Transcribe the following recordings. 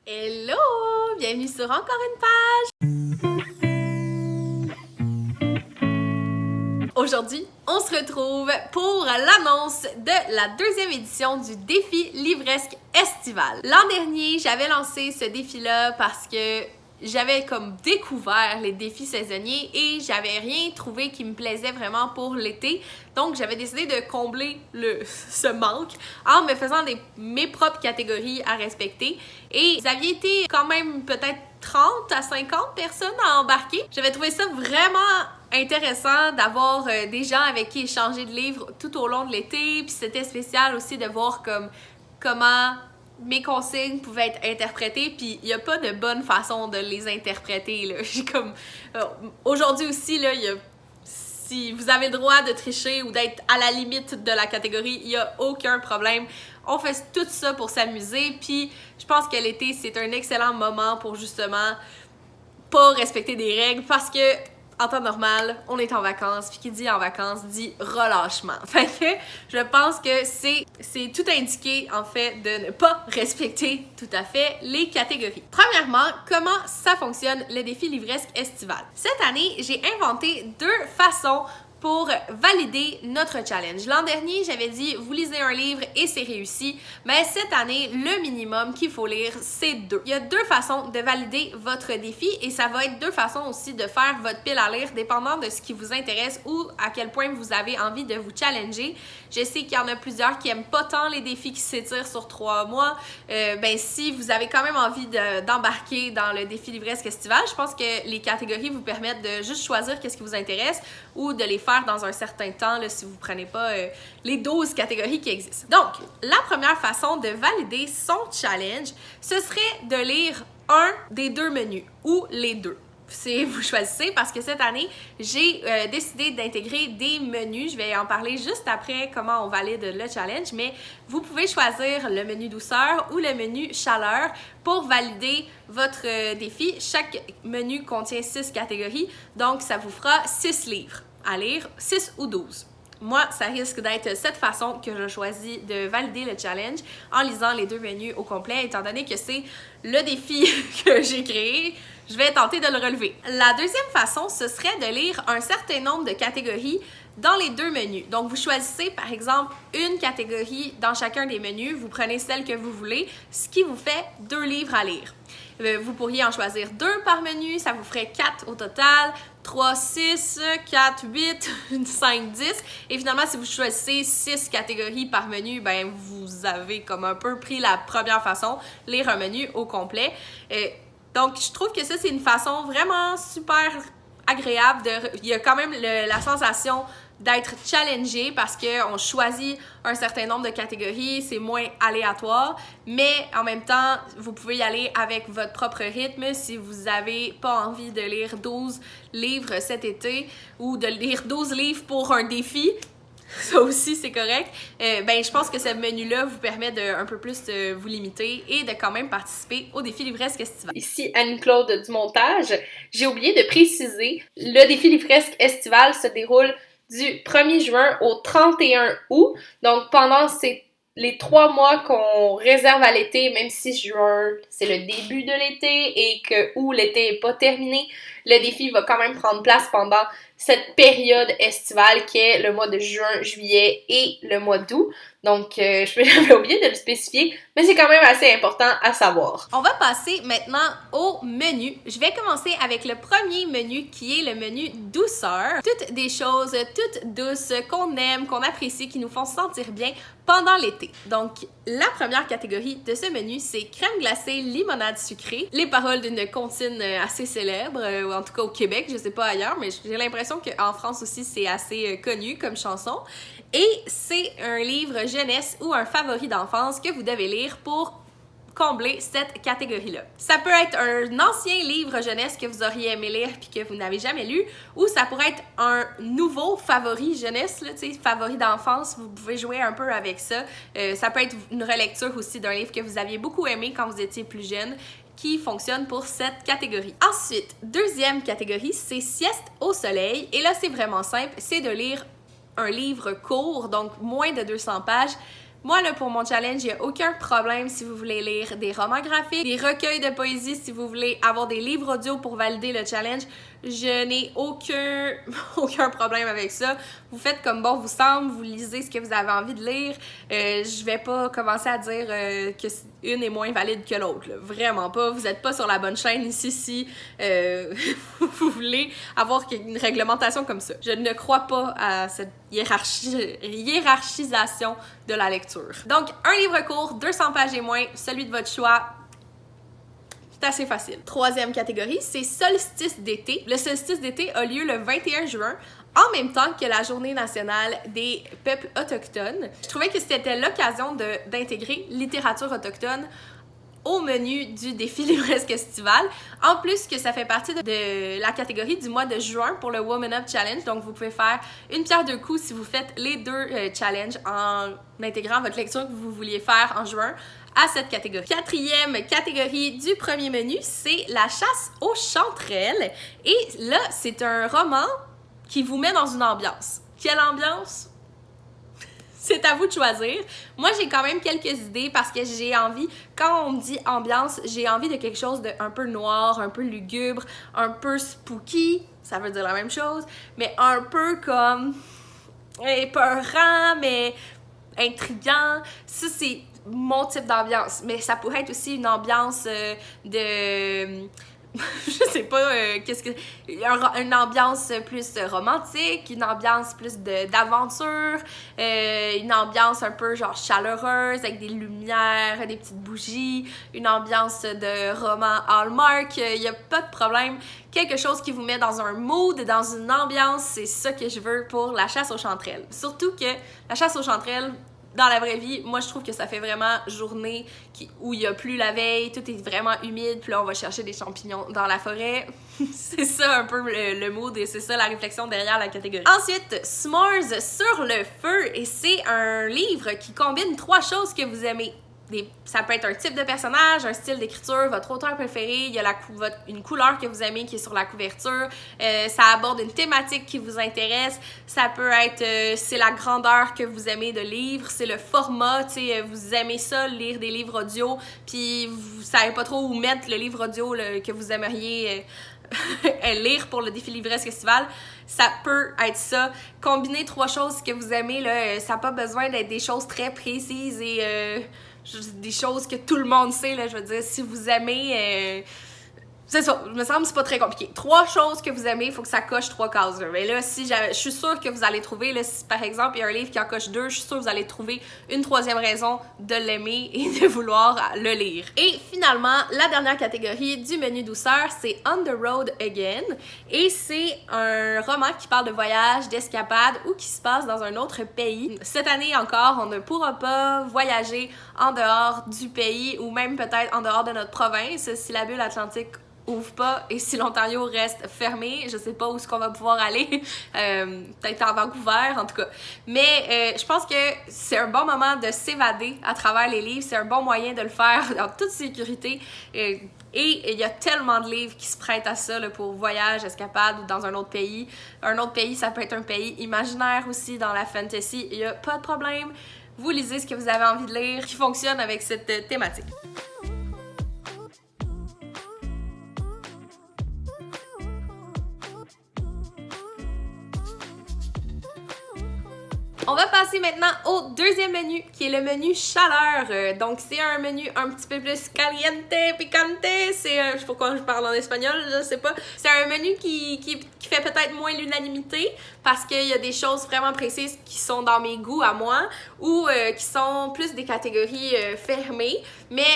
Hello! Bienvenue sur encore une page! Aujourd'hui, on se retrouve pour l'annonce de la deuxième édition du défi livresque estival. L'an dernier, j'avais lancé ce défi-là parce que j'avais comme découvert les défis saisonniers et j'avais rien trouvé qui me plaisait vraiment pour l'été. Donc, j'avais décidé de combler ce manque en me faisant mes propres catégories à respecter. Et vous aviez été quand même peut-être 30 à 50 personnes à embarquer. J'avais trouvé ça vraiment intéressant d'avoir des gens avec qui échanger de livres tout au long de l'été. Puis c'était spécial aussi de voir comment mes consignes pouvaient être interprétées, puis il n'y a pas de bonne façon de les interpréter, là. J'ai comme... aujourd'hui aussi, là, si vous avez le droit de tricher ou d'être à la limite de la catégorie, il n'y a aucun problème. On fait tout ça pour s'amuser, puis je pense que l'été, c'est un excellent moment pour justement pas respecter des règles, parce que en temps normal, on est en vacances, puis qui dit en vacances dit relâchement. Fait que je pense que c'est tout indiqué, en fait, de ne pas respecter tout à fait les catégories. Premièrement, comment ça fonctionne le défi livresque estival? Cette année, j'ai inventé deux façons pour valider notre challenge. L'an dernier, j'avais dit, vous lisez un livre et c'est réussi, mais cette année, le minimum qu'il faut lire, c'est 2. Il y a deux façons de valider votre défi et ça va être deux façons aussi de faire votre pile à lire, dépendant de ce qui vous intéresse ou à quel point vous avez envie de vous challenger. Je sais qu'il y en a plusieurs qui aiment pas tant les défis qui s'étirent sur 3 mois. Si vous avez quand même envie d'embarquer dans le défi livresque estival, je pense que les catégories vous permettent de juste choisir qu'est-ce qui vous intéresse ou de les faire dans un certain temps, là, si vous ne prenez pas les 12 catégories qui existent. Donc, la première façon de valider son challenge, ce serait de lire un des deux menus ou les deux. Vous choisissez, parce que cette année, j'ai décidé d'intégrer des menus. Je vais en parler juste après comment on valide le challenge, mais vous pouvez choisir le menu douceur ou le menu chaleur pour valider votre défi. Chaque menu contient 6 catégories, donc ça vous fera 6 livres à lire, 6 ou 12. Moi, ça risque d'être cette façon que je choisis de valider le challenge en lisant les deux menus au complet, étant donné que c'est le défi que j'ai créé. Je vais tenter de le relever. La deuxième façon, ce serait de lire un certain nombre de catégories dans les deux menus. Donc, vous choisissez, par exemple, une catégorie dans chacun des menus. Vous prenez celle que vous voulez, ce qui vous fait 2 livres à lire. Vous pourriez en choisir 2 par menu, ça vous ferait 4 au total. 3, 6, 4, 8, 5, 10. Et finalement, si vous choisissez 6 catégories par menu, ben vous avez comme un peu pris la première façon, lire un menu au complet. Donc, je trouve que ça, c'est une façon vraiment super agréable. Il y a quand même la sensation d'être challengé parce qu'on choisit un certain nombre de catégories, c'est moins aléatoire, mais en même temps, vous pouvez y aller avec votre propre rythme si vous n'avez pas envie de lire 12 livres cet été ou de lire 12 livres pour un défi. Ça aussi, c'est correct. Je pense que ce menu-là vous permet de un peu plus vous limiter et de quand même participer au défi livresque estival. Ici Anne-Claude du montage. J'ai oublié de préciser, le défi livresque estival se déroule du 1er juin au 31 août. Donc, pendant les 3 mois qu'on réserve à l'été, même si juin, c'est le début de l'été et que août, l'été n'est pas terminé, le défi va quand même prendre place pendant cette période estivale qui est le mois de juin, juillet et le mois d'août. Donc, j'avais oublié de le spécifier, mais c'est quand même assez important à savoir. On va passer maintenant au menu. Je vais commencer avec le premier menu qui est le menu douceur. Toutes des choses toutes douces qu'on aime, qu'on apprécie, qui nous font sentir bien pendant l'été. Donc, la première catégorie de ce menu, c'est crème glacée, limonade sucrée. Les paroles d'une comptine assez célèbre, ou en tout cas au Québec, je sais pas ailleurs, mais j'ai l'impression qu'en France aussi, c'est assez connu comme chanson. Et c'est un livre jeunesse ou un favori d'enfance que vous devez lire pour combler cette catégorie-là. Ça peut être un ancien livre jeunesse que vous auriez aimé lire puis que vous n'avez jamais lu, ou ça pourrait être un nouveau favori jeunesse, là, favori d'enfance, vous pouvez jouer un peu avec ça. Ça peut être une relecture aussi d'un livre que vous aviez beaucoup aimé quand vous étiez plus jeune, qui fonctionne pour cette catégorie. Ensuite, deuxième catégorie, c'est sieste au soleil, et là c'est vraiment simple, c'est de lire un livre court, donc moins de 200 pages, Moi, là, pour mon challenge, il n'y a aucun problème si vous voulez lire des romans graphiques, des recueils de poésie, si vous voulez avoir des livres audio pour valider le challenge. Je n'ai aucun problème avec ça. Vous faites comme bon vous semble, vous lisez ce que vous avez envie de lire. Je vais pas commencer à dire que une est moins valide que l'autre. Vraiment pas. Vous n'êtes pas sur la bonne chaîne ici si vous voulez avoir une réglementation comme ça. Je ne crois pas à cette hiérarchisation de la lecture. Donc, un livre court, 200 pages et moins, celui de votre choix. C'est assez facile. Troisième catégorie, c'est solstice d'été. Le solstice d'été a lieu le 21 juin, en même temps que la Journée nationale des peuples autochtones. Je trouvais que c'était l'occasion d'intégrer littérature autochtone au menu du défi livresque estival. En plus que ça fait partie de la catégorie du mois de juin pour le Woman Up Challenge. Donc, vous pouvez faire une pierre deux coups si vous faites les deux challenges en intégrant votre lecture que vous vouliez faire en juin à cette catégorie. Quatrième catégorie du premier menu, c'est la chasse aux chanterelles. Et là, c'est un roman qui vous met dans une ambiance. Quelle ambiance? C'est à vous de choisir. Moi, j'ai quand même quelques idées parce que j'ai envie, quand on me dit ambiance, j'ai envie de quelque chose de un peu noir, un peu lugubre, un peu spooky, ça veut dire la même chose, mais un peu comme épeurant, mais intriguant. Ça, c'est mon type d'ambiance. Mais ça pourrait être aussi une ambiance de... je sais pas, une ambiance plus romantique, une ambiance plus d'aventure, une ambiance un peu genre chaleureuse avec des lumières, des petites bougies, une ambiance de roman Hallmark, il y a pas de problème. Quelque chose qui vous met dans un mood, dans une ambiance, c'est ça que je veux pour la chasse aux chanterelles. Surtout que la chasse aux chanterelles, dans la vraie vie, moi je trouve que ça fait vraiment journée où il y a plu la veille, tout est vraiment humide, puis là on va chercher des champignons dans la forêt. C'est ça un peu le mood et c'est ça la réflexion derrière la catégorie. Ensuite, S'mores sur le feu, et c'est un livre qui combine 3 choses que vous aimez. Ça peut être un type de personnage, un style d'écriture, votre auteur préféré, il y a une couleur que vous aimez qui est sur la couverture, ça aborde une thématique qui vous intéresse, ça peut être, c'est la grandeur que vous aimez de livres, c'est le format, tu sais, vous aimez ça, lire des livres audio, puis vous savez pas trop où mettre le livre audio que vous aimeriez lire pour le défi livresque estival. Ça peut être ça. Combiner 3 choses que vous aimez, là, ça n'a pas besoin d'être des choses très précises et des choses que tout le monde sait, là, je veux dire, si vous aimez... c'est ça, il me semble que c'est pas très compliqué. 3 choses que vous aimez, il faut que ça coche 3 cases. Là. Mais là, je suis sûre que vous allez trouver, là, si par exemple il y a un livre qui en coche 2, je suis sûre que vous allez trouver une 3e raison de l'aimer et de vouloir le lire. Et finalement, la dernière catégorie du menu douceur, c'est On the Road Again. Et c'est un roman qui parle de voyage, d'escapade ou qui se passe dans un autre pays. Cette année encore, on ne pourra pas voyager en dehors du pays ou même peut-être en dehors de notre province si la bulle atlantique ouvre pas et si l'Ontario reste fermé, je sais pas où est-ce qu'on va pouvoir aller, peut-être en Vancouver en tout cas. Mais je pense que c'est un bon moment de s'évader à travers les livres, c'est un bon moyen de le faire en toute sécurité. Et il y a tellement de livres qui se prêtent à ça là, pour voyage, escapade ou dans un autre pays. Un autre pays, ça peut être un pays imaginaire aussi dans la fantasy, il y a pas de problème. Vous lisez ce que vous avez envie de lire qui fonctionne avec cette thématique. On va passer maintenant au deuxième menu, qui est le menu chaleur. Donc, c'est un menu un petit peu plus caliente, picante. Je sais pas pourquoi je parle en espagnol, je sais pas. C'est un menu qui fait peut-être moins l'unanimité parce qu'il y a des choses vraiment précises qui sont dans mes goûts à moi ou qui sont plus des catégories fermées. Mais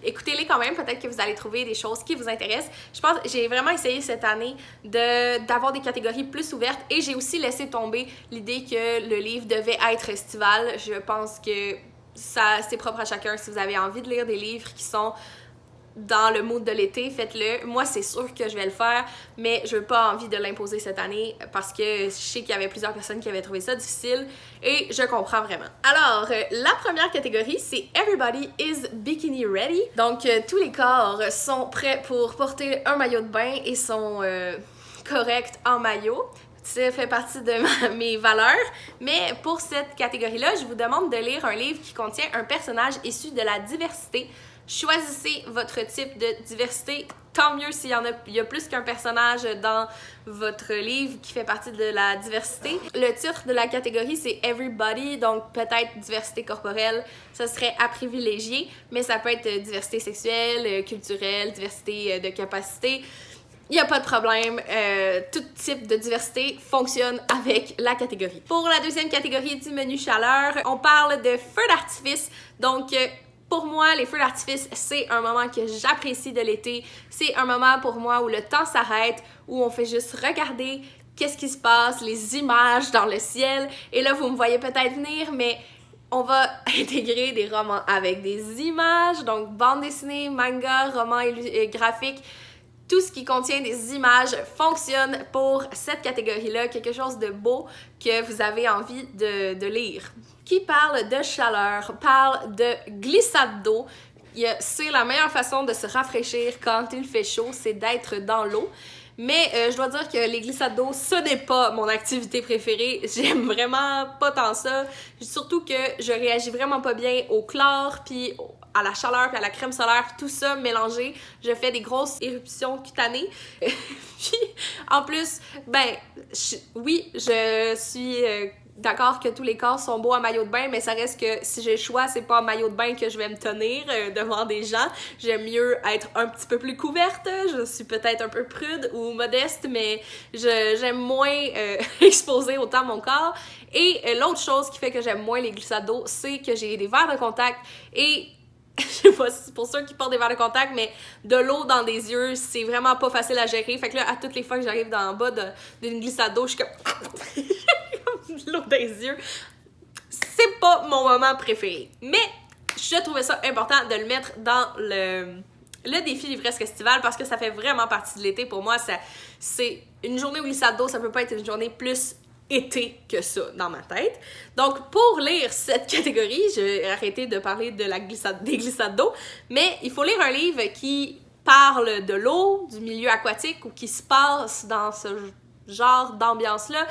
écoutez-les quand même, peut-être que vous allez trouver des choses qui vous intéressent. Je pense que j'ai vraiment essayé cette année d'avoir des catégories plus ouvertes et j'ai aussi laissé tomber l'idée que le livre devait être estival. Je pense que c'est propre à chacun. Si vous avez envie de lire des livres qui sont dans le mood de l'été, faites-le. Moi, c'est sûr que je vais le faire, mais je n'ai pas envie de l'imposer cette année parce que je sais qu'il y avait plusieurs personnes qui avaient trouvé ça difficile et je comprends vraiment. Alors, la première catégorie, c'est Everybody is Bikini Ready. Donc, tous les corps sont prêts pour porter un maillot de bain et sont corrects en maillot. Ça fait partie de mes valeurs. Mais pour cette catégorie-là, je vous demande de lire un livre qui contient un personnage issu de la diversité. Choisissez votre type de diversité. Tant mieux s'il y a plus qu'un personnage dans votre livre qui fait partie de la diversité. Le titre de la catégorie, c'est Everybody, donc peut-être diversité corporelle, ça serait à privilégier, mais ça peut être diversité sexuelle, culturelle, diversité de capacité. Il n'y a pas de problème, tout type de diversité fonctionne avec la catégorie. Pour la deuxième catégorie du menu chaleur, on parle de feux d'artifice, donc pour moi, les feux d'artifice, c'est un moment que j'apprécie de l'été. C'est un moment pour moi où le temps s'arrête, où on fait juste regarder qu'est-ce qui se passe, les images dans le ciel. Et là, vous me voyez peut-être venir, mais on va intégrer des romans avec des images, donc bande dessinée, manga, romans graphiques. Tout ce qui contient des images fonctionne pour cette catégorie-là, quelque chose de beau que vous avez envie de lire. Qui parle de chaleur, parle de glissade d'eau. C'est la meilleure façon de se rafraîchir quand il fait chaud, c'est d'être dans l'eau. Mais je dois dire que les glissades d'eau, ce n'est pas mon activité préférée. J'aime vraiment pas tant ça. Surtout que je réagis vraiment pas bien au chlore, puis à la chaleur, puis à la crème solaire, tout ça mélangé. Je fais des grosses éruptions cutanées. Puis, en plus, oui, je suis d'accord que tous les corps sont beaux en maillot de bain, mais ça reste que si j'ai le choix, c'est pas en maillot de bain que je vais me tenir devant des gens. J'aime mieux être un petit peu plus couverte. Je suis peut-être un peu prude ou modeste, mais j'aime moins exposer autant mon corps. Et l'autre chose qui fait que j'aime moins les glissades d'eau, c'est que j'ai des verres de contact et je sais pas si c'est pour ceux qui portent des verres de contact, mais de l'eau dans des yeux, c'est vraiment pas facile à gérer. Fait que là, à toutes les fois que j'arrive en bas d'une glissade d'eau, je suis comme de l'eau dans les yeux. C'est pas mon moment préféré. Mais je trouvais ça important de le mettre dans le défi livresque estival parce que ça fait vraiment partie de l'été. Pour moi, c'est une journée où glissade d'eau, ça peut pas être une journée plus été que ça dans ma tête. Donc, pour lire cette catégorie, j'ai arrêté de parler de des glissades d'eau, mais il faut lire un livre qui parle de l'eau, du milieu aquatique ou qui se passe dans ce genre d'ambiance-là.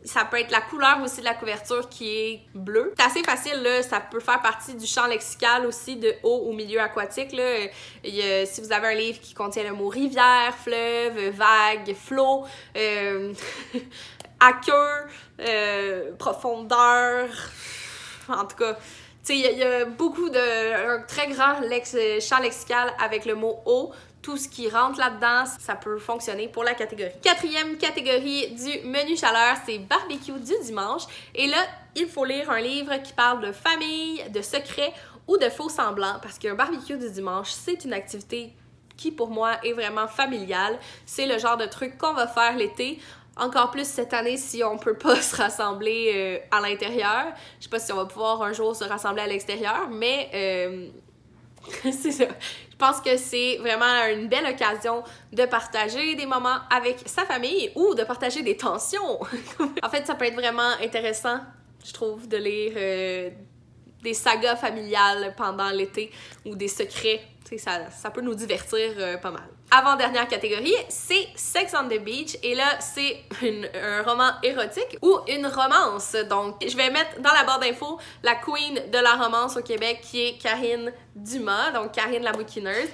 Ça peut être la couleur aussi de la couverture qui est bleue. C'est assez facile, là, ça peut faire partie du champ lexical aussi de eau au milieu aquatique. Là. Si vous avez un livre qui contient le mot rivière, fleuve, vague, flot, aqueux, profondeur, en tout cas, tu sais, il y a beaucoup un très grand champ lexical avec le mot eau. Tout ce qui rentre là-dedans, ça peut fonctionner pour la catégorie. Quatrième catégorie du menu chaleur, c'est barbecue du dimanche. Et là, il faut lire un livre qui parle de famille, de secrets ou de faux semblants parce qu'un barbecue du dimanche, c'est une activité qui, pour moi, est vraiment familiale. C'est le genre de truc qu'on va faire l'été. Encore plus cette année si on peut pas se rassembler à l'intérieur. Je sais pas si on va pouvoir un jour se rassembler à l'extérieur, mais c'est ça. Je pense que c'est vraiment une belle occasion de partager des moments avec sa famille ou de partager des tensions. En fait, ça peut être vraiment intéressant, je trouve, de lire des sagas familiales pendant l'été ou des secrets. Ça peut nous divertir pas mal. Avant-dernière catégorie, c'est Sex on the Beach. Et là, c'est un roman érotique ou une romance. Donc, je vais mettre dans la barre d'infos la queen de la romance au Québec qui est Karine Dumas, donc Karine la bouquineuse.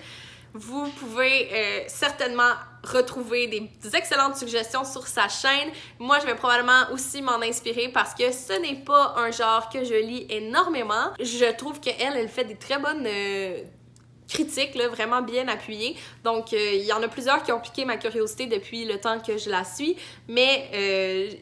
Vous pouvez certainement retrouver des excellentes suggestions sur sa chaîne. Moi, je vais probablement aussi m'en inspirer parce que ce n'est pas un genre que je lis énormément. Je trouve qu'elle, elle fait des très bonnes critiques, là, vraiment bien appuyées. Donc, il y en a plusieurs qui ont piqué ma curiosité depuis le temps que je la suis, mais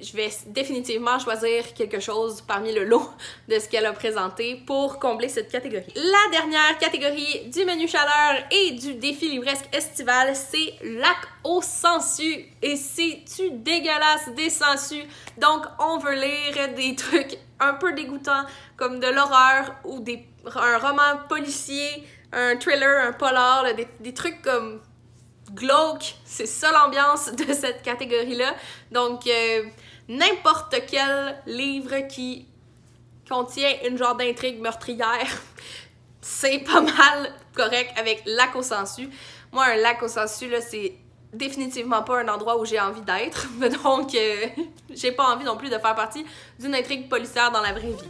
je vais définitivement choisir quelque chose parmi le lot de ce qu'elle a présenté pour combler cette catégorie. La dernière catégorie du menu chaleur et du défi livresque estival, c'est lac aux sangsues. Et c'est-tu dégueulasse des sangsues? Donc, on veut lire des trucs un peu dégoûtants comme de l'horreur ou un roman policier, un thriller, un polar, là, des trucs comme glauque. C'est ça l'ambiance de cette catégorie-là. Donc, n'importe quel livre qui contient une genre d'intrigue meurtrière, c'est pas mal correct avec lac aux sangsues. Moi, un lac aux sangsues, là, c'est définitivement pas un endroit où j'ai envie d'être. Donc, j'ai pas envie non plus de faire partie d'une intrigue policière dans la vraie vie.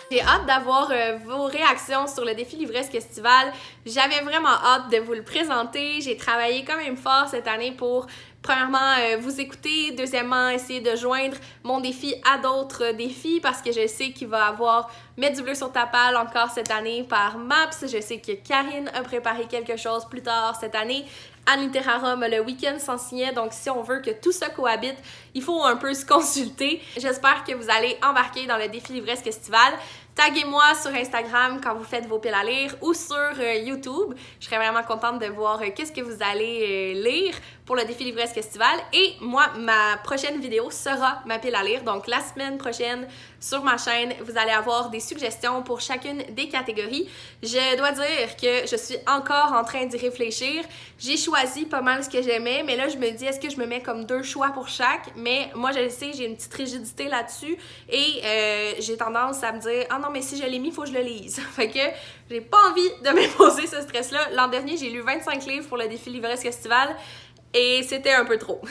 J'ai hâte d'avoir vos réactions sur le défi livresque estival. J'avais vraiment hâte de vous le présenter. J'ai travaillé quand même fort cette année pour, premièrement, vous écouter. Deuxièmement, essayer de joindre mon défi à d'autres défis parce que je sais qu'il va y avoir Mettre du bleu sur ta palle encore cette année par Maps. Je sais que Karine a préparé quelque chose plus tard cette année. Anne Literarum a le week-end sans signet, donc si on veut que tout ça cohabite, il faut un peu se consulter. J'espère que vous allez embarquer dans le défi livresque estival. Taguez-moi sur Instagram quand vous faites vos piles à lire ou sur YouTube. Je serais vraiment contente de voir qu'est-ce que vous allez lire pour le défi livresque estival. Et moi, ma prochaine vidéo sera ma pile à lire. Donc la semaine prochaine sur ma chaîne, vous allez avoir des suggestions pour chacune des catégories. Je dois dire que je suis encore en train d'y réfléchir. J'ai choisi pas mal ce que j'aimais, mais là je me dis est-ce que je me mets comme 2 choix pour chaque? Mais moi je le sais, j'ai une petite rigidité là-dessus et j'ai tendance à me dire ah non mais si je l'ai mis, il faut que je le lise. Fait que j'ai pas envie de m'imposer ce stress-là. L'an dernier, j'ai lu 25 livres pour le défi livresque estival et c'était un peu trop.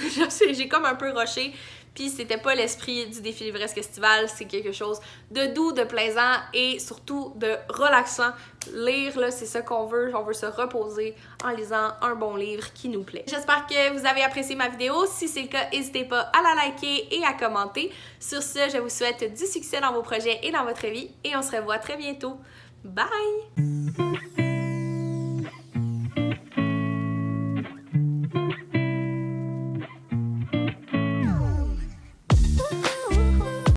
J'ai comme un peu rushé. Puis c'était pas l'esprit du défi livresque estival, c'est quelque chose de doux, de plaisant et surtout de relaxant. Lire, là, c'est ça qu'on veut. On veut se reposer en lisant un bon livre qui nous plaît. J'espère que vous avez apprécié ma vidéo. Si c'est le cas, n'hésitez pas à la liker et à commenter. Sur ce, je vous souhaite du succès dans vos projets et dans votre vie et on se revoit très bientôt. Bye!